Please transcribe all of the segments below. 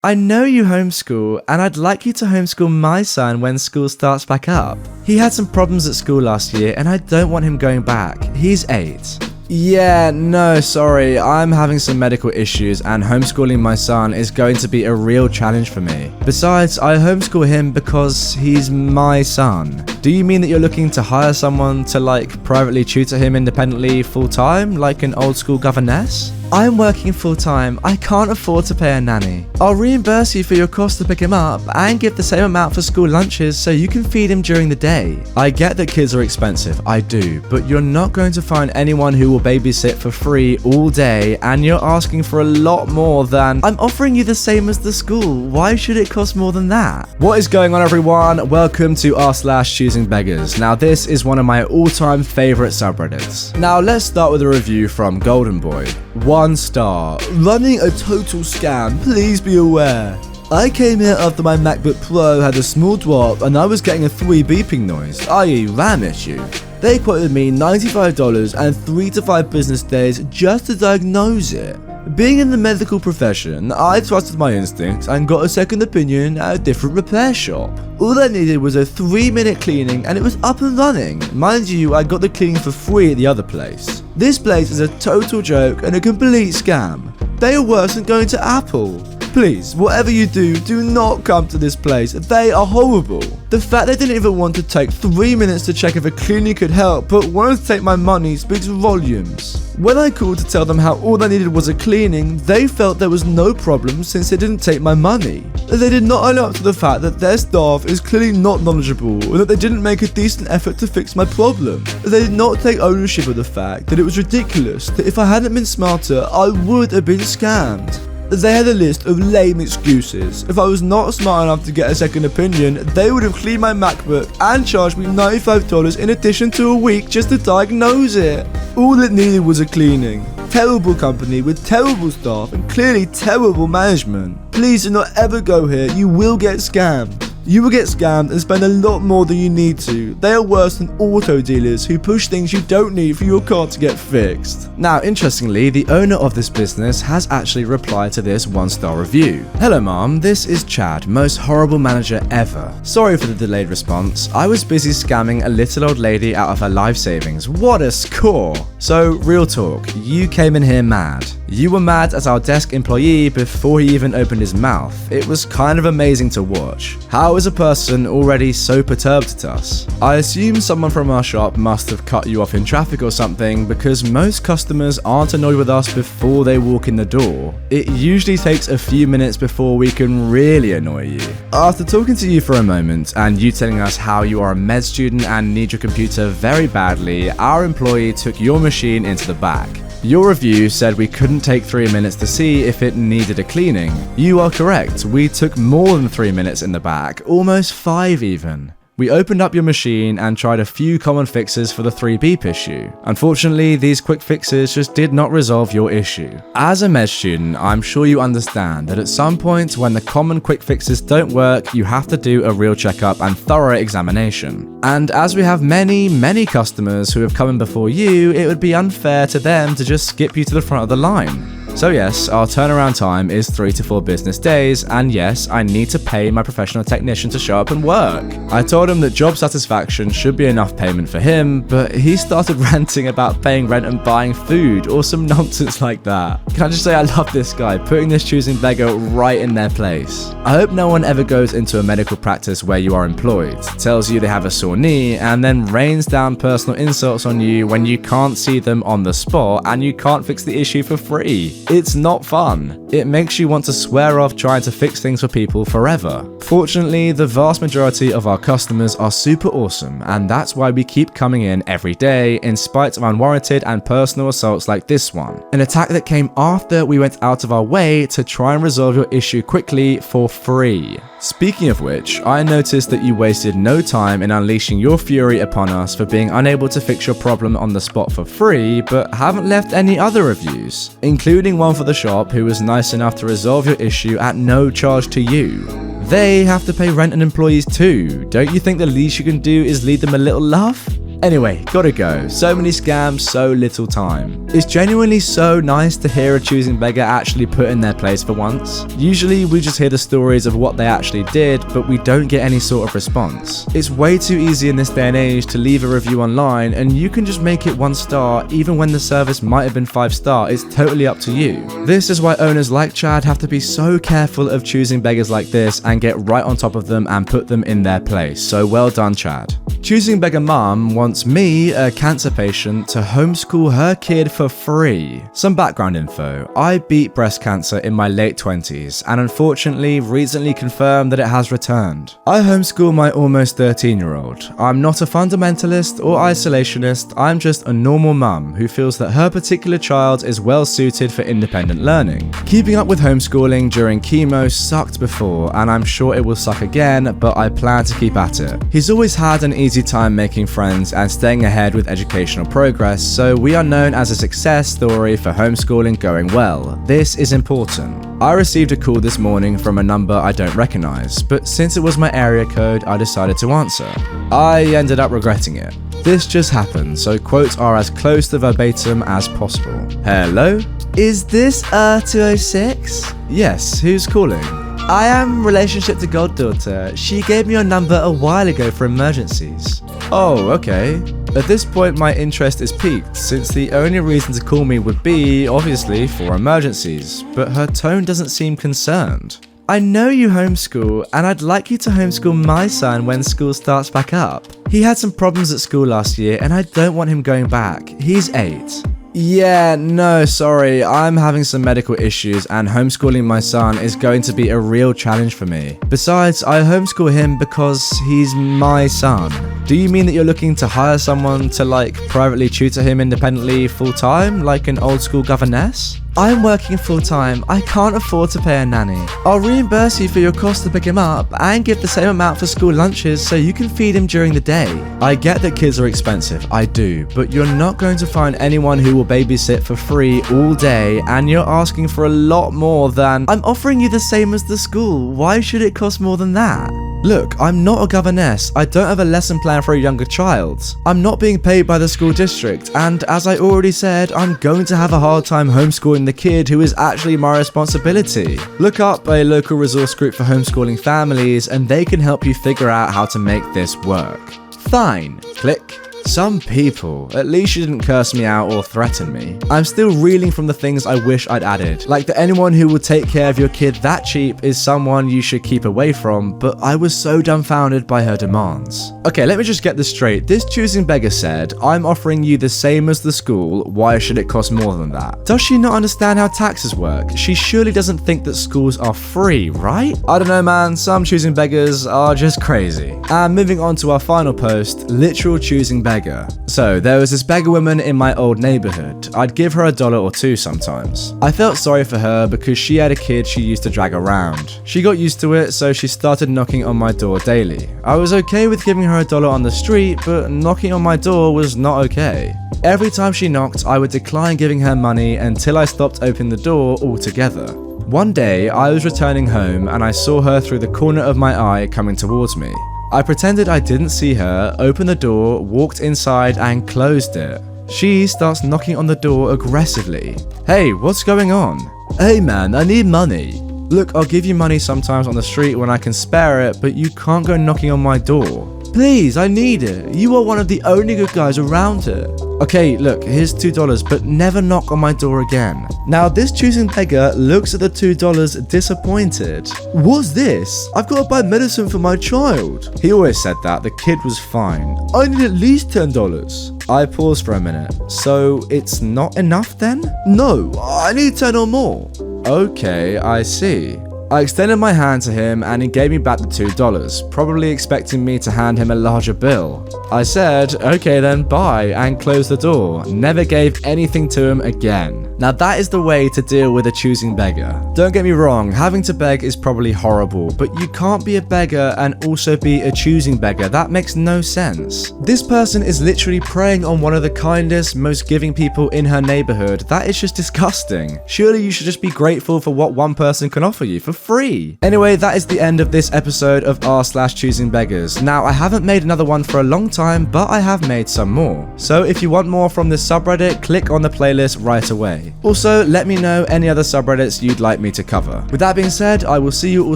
I know you homeschool, and I'd like you to homeschool my son when school starts back up. He had some problems at school last year, and I don't want him going back. He's 8. Yeah, no, sorry, I'm having some medical issues and homeschooling my son is going to be a real challenge for me. Besides, I homeschool him because he's my son. Do you mean that you're looking to hire someone to privately tutor him independently full-time, like an old school governess? I'm working full-time, I can't afford to pay a nanny. I'll reimburse you for your cost to pick him up and give the same amount for school lunches so you can feed him during the day. I get that kids are expensive, I do, but you're not going to find anyone who will babysit for free all day, and you're asking for a lot more than I'm offering you the same as the school. Why should it cost more than that? What is going on, everyone? Welcome to r/ChoosingBeggars. Now this is one of my all-time favorite subreddits. Now let's start with a review from Golden Boy. 1 star. Running a total scam, please be aware. I came here after my MacBook Pro had a small drop and I was getting a 3 beeping noise, i.e. RAM issue. They quoted me $95 and 3 to 5 business days just to diagnose it. Being in the medical profession, I trusted my instincts and got a second opinion at a different repair shop. All I needed was a 3-minute cleaning and it was up and running. Mind you, I got the cleaning for free at the other place. This place is a total joke and a complete scam. They are worse than going to Apple. Please, whatever you do not come to this place. They are horrible. The fact they didn't even want to take 3 minutes to check if a cleaning could help, but wanted to take my money speaks volumes. When I called to tell them how all I needed was a cleaning, they felt there was no problem since they didn't take my money. They did not own up to the fact that their staff is clearly not knowledgeable and that they didn't make a decent effort to fix my problem. They did not take ownership of the fact that it was ridiculous that if I hadn't been smarter, I would have been scammed. They had a list of lame excuses. If I was not smart enough to get a second opinion, they would have cleaned my MacBook and charged me $95 in addition to a week just to diagnose it. All it needed was a cleaning. Terrible company with terrible staff and clearly terrible management. Please do not ever go here, you will get scammed. You will get scammed and spend a lot more than you need to. They are worse than auto dealers who push things you don't need for your car to get fixed. Now, interestingly, the owner of this business has actually replied to this 1-star review. Hello mom, this is Chad, most horrible manager ever. Sorry for the delayed response. I was busy scamming a little old lady out of her life savings. What a score! So, real talk, you came in here mad. You were mad at our desk employee before he even opened his mouth. It was kind of amazing to watch. How is a person already so perturbed at us? I assume someone from our shop must have cut you off in traffic or something, because most customers aren't annoyed with us before they walk in the door. It usually takes a few minutes before we can really annoy you. After talking to you for a moment and you telling us how you are a med student and need your computer very badly, our employee took your machine into the back. Your review said we couldn't take 3 minutes to see if it needed a cleaning. You are correct, we took more than 3 minutes in the back, almost 5 even. We opened up your machine and tried a few common fixes for the 3 beep issue. Unfortunately, these quick fixes just did not resolve your issue. As a med student, I'm sure you understand that at some point when the common quick fixes don't work, you have to do a real checkup and thorough examination. And as we have many customers who have come in before you, it would be unfair to them to just skip you to the front of the line. So yes, our turnaround time is 3 to 4 business days, and yes, I need to pay my professional technician to show up and work. I told him that job satisfaction should be enough payment for him, but he started ranting about paying rent and buying food, or some nonsense like that. Can I just say I love this guy, putting this choosing beggar right in their place. I hope no one ever goes into a medical practice where you are employed, tells you they have a sore knee, and then rains down personal insults on you when you can't see them on the spot and you can't fix the issue for free. It's not fun. It makes you want to swear off trying to fix things for people forever. Fortunately, the vast majority of our customers are super awesome, and that's why we keep coming in every day in spite of unwarranted and personal assaults like this one. An attack that came after we went out of our way to try and resolve your issue quickly for free. Speaking of which, I noticed that you wasted no time in unleashing your fury upon us for being unable to fix your problem on the spot for free, but haven't left any other reviews, including one for the shop who was nice enough to resolve your issue at no charge to you. They have to pay rent and employees too. Don't you think the least you can do is leave them a little love? Anyway, gotta go. So many scams, so little time. It's genuinely so nice to hear a choosing beggar actually put in their place for once. Usually we just hear the stories of what they actually did, but we don't get any sort of response. It's way too easy in this day and age to leave a review online and you can just make it 1 star even when the service might have been 5 star. It's totally up to you. This is why owners like Chad have to be so careful of choosing beggars like this and get right on top of them and put them in their place. So well done, Chad. Choosing beggar mom wants me, a cancer patient, to homeschool her kid for free. Some background info. I beat breast cancer in my late 20s and unfortunately recently confirmed that it has returned. I homeschool my almost 13-year-old. I'm not a fundamentalist or isolationist, I'm just a normal mum who feels that her particular child is well suited for independent learning. Keeping up with homeschooling during chemo sucked before and I'm sure it will suck again, but I plan to keep at it. He's always had an easy time making friends and staying ahead with educational progress, so we are known as a success story for homeschooling going well. This is important. I received a call this morning from a number I don't recognize, but since it was my area code, I decided to answer. I ended up regretting it. This just happened, so quotes are as close to verbatim as possible. Hello? Is this 206? Yes, who's calling? I am relationship to goddaughter. She gave me your number a while ago for emergencies. Oh, okay. At this point my interest is piqued, since the only reason to call me would be, obviously, for emergencies, but her tone doesn't seem concerned. I know you homeschool, and I'd like you to homeschool my son when school starts back up. He had some problems at school last year and I don't want him going back. He's 8. Yeah, no, sorry, I'm having some medical issues and homeschooling my son is going to be a real challenge for me. Besides, I homeschool him because he's my son. Do you mean that you're looking to hire someone to privately tutor him independently full-time, like an old school governess? I'm working full-time, I can't afford to pay a nanny. I'll reimburse you for your cost to pick him up and give the same amount for school lunches so you can feed him during the day. I get that kids are expensive, I do, but you're not going to find anyone who will babysit for free all day and you're asking for a lot more than— I'm offering you the same as the school, why should it cost more than that? Look, I'm not a governess, I don't have a lesson plan for a younger child. I'm not being paid by the school district, and as I already said, I'm going to have a hard time homeschooling the kid who is actually my responsibility. Look up a local resource group for homeschooling families and they can help you figure out how to make this work. Fine. Click. Some people, at least you didn't curse me out or threaten me. I'm still reeling from the things I wish I'd added, like that anyone who will take care of your kid that cheap is someone you should keep away from, but I was so dumbfounded by her demands. Okay, let me just get this straight. This choosing beggar said, I'm offering you the same as the school, why should it cost more than that? Does she not understand how taxes work? She surely doesn't think that schools are free, right? I don't know, man, some choosing beggars are just crazy. And moving on to our final post, literal choosing beggar. So there was this beggar woman in my old neighborhood. I'd give her $1 or $2 sometimes. I felt sorry for her because she had a kid she used to drag around. She got used to it, so she started knocking on my door daily. I was okay with giving her $1 on the street, but knocking on my door was not okay. Every time she knocked, I would decline giving her money until I stopped opening the door altogether. One day, I was returning home and I saw her through the corner of my eye coming towards me. I pretended I didn't see her, opened the door, walked inside and closed it. She starts knocking on the door aggressively. Hey, what's going on? Hey man, I need money. Look, I'll give you money sometimes on the street when I can spare it, but you can't go knocking on my door. Please, I need it. You are one of the only good guys around here. Okay, look, here's $2, but never knock on my door again. Now, this choosing beggar looks at the $2 disappointed. What's this? I've got to buy medicine for my child. He always said that. The kid was fine. I need at least $10. I paused for a minute. So, it's not enough then? No, I need 10 or more. Okay, I see. I extended my hand to him and he gave me back the $2, probably expecting me to hand him a larger bill. I said, okay then, bye, and closed the door. Never gave anything to him again. Now that is the way to deal with a choosing beggar. Don't get me wrong, having to beg is probably horrible, but you can't be a beggar and also be a choosing beggar. That makes no sense. This person is literally preying on one of the kindest, most giving people in her neighborhood. That is just disgusting. Surely you should just be grateful for what one person can offer you for free. Anyway, that is the end of this episode of r/ChoosingBeggars. Now, I haven't made another one for a long time, but I have made some more. So if you want more from this subreddit, click on the playlist right away. Also, let me know any other subreddits you'd like me to cover. With that being said, I will see you all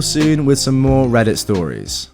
soon with some more Reddit stories.